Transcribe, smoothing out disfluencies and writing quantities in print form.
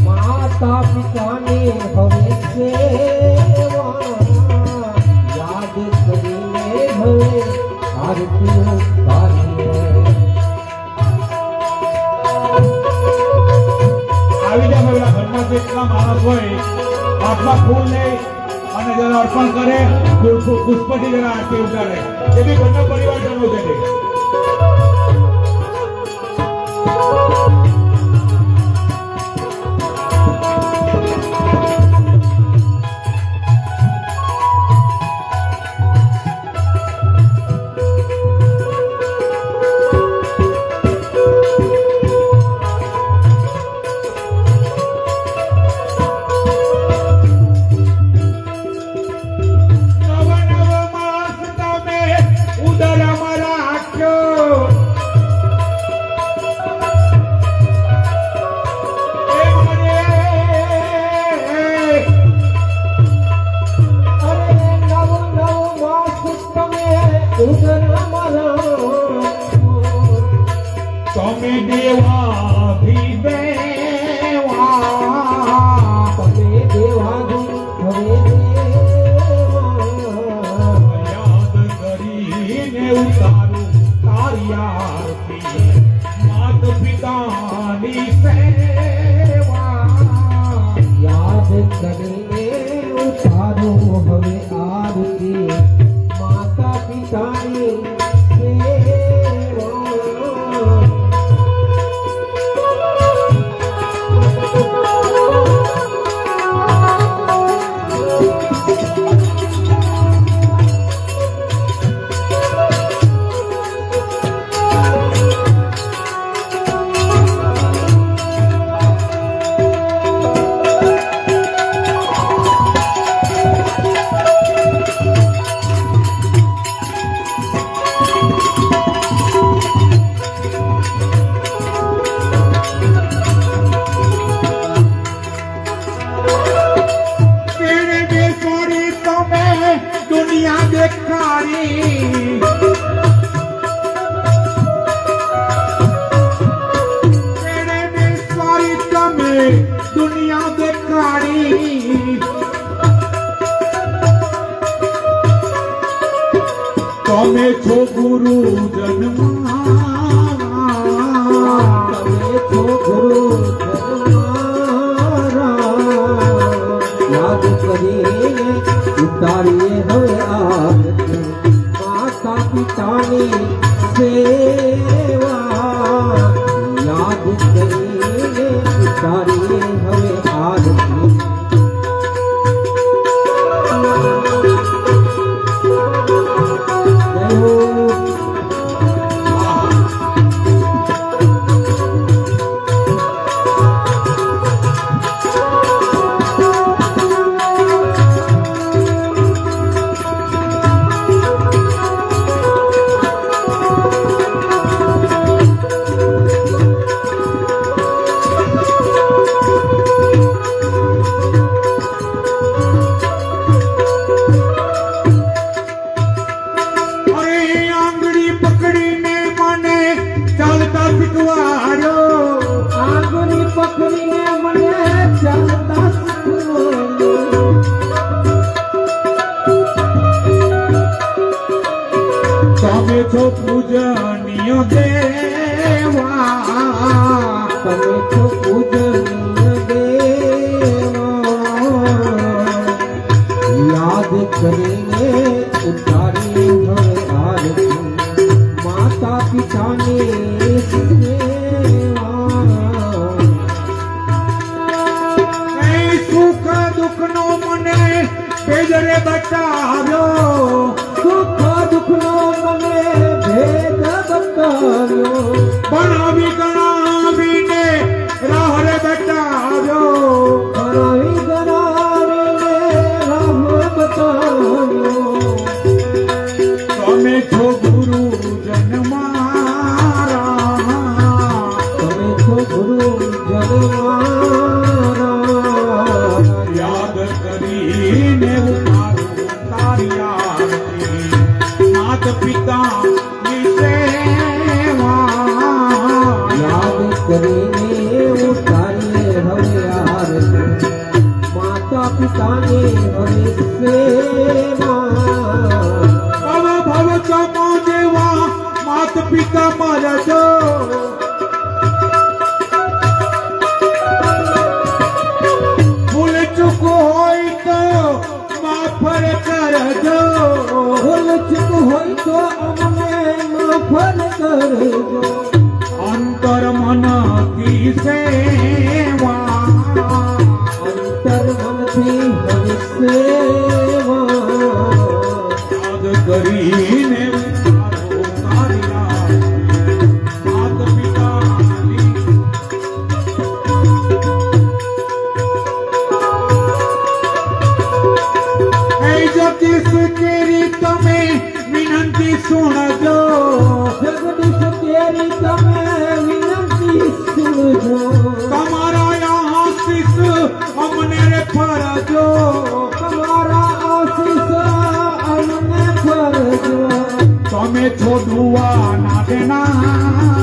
માતા પિતાની હવે સેવા યાદ કરીને હવે આરતીઓ તારીએ. આવી જાય પેલા ઘરમાં જેટલા માણસ હોય હાથમાં ફૂલ લે અને જરા અર્પણ કરે, પુષ્પથી જરા આરતી ઉતારે. એ બી ઘરના પરિવારજનો છે. તમે દેવા ભી દેવા, તમે દેવાજી હવે દેવા યાદ કરીને ઉતારું તારી આરતી. માત પિતાની સેવા યાદ કરીને ઉતારો હવે આરતી. માતા પિતાની સેવા દુનિયા દેખાડી. તમે દુનિયા દેખાડી. તમે છો ગુરુ જન્મા, તમે છો ગુરુ યાદ કરીને ઉતારીએ હવે આરતી. માતા પિતાની સેવા યાદ કરીને ઉતારીએ હવે આરતી. જય હો. આંગળી પકડીને મને ચાલતા શીખવાડ્યો. તમે છો પૂજનીય દેવા, તમે છો પૂજનીય દેવા યાદ કરીને ઉતારી હવે આરતી. માતા પિતાની સુખ દુઃખ નો મને ભેદરે બતાવ્યો. સુખ દુઃખ નો મને ભેદ બતાવ્યો. ભણાવી ગણાવીને રાહરે બતાવ્યો. ભણાવી ગણાવીને રાહ બતાવ્યો. તમે છો ગુરુ જન્મારા, તમે છો ગુરુ જન્મારા યાદ કરીને ઉતારું તારી આરતી. માત પિતા ની સેવા સમરજો ભૂલ ચૂક હોય તો માફ કરજો ભૂલ ચૂક હોય તો અમને માફ કરજો અંતર મન કી સેવા અંતર મનથી હરિ સેવા યાદ કરીને વિચારો કાર્યા માત પિતાની એ જગદીશ કેરી તમે વિનંતી સુણજો જગદીશ તેરી તમે વિનંતી સુણજો તમારા આશીષ અમને રે ફરજો તમારા આશીષ અમને કરજો તમે છો દુઆ ના દેના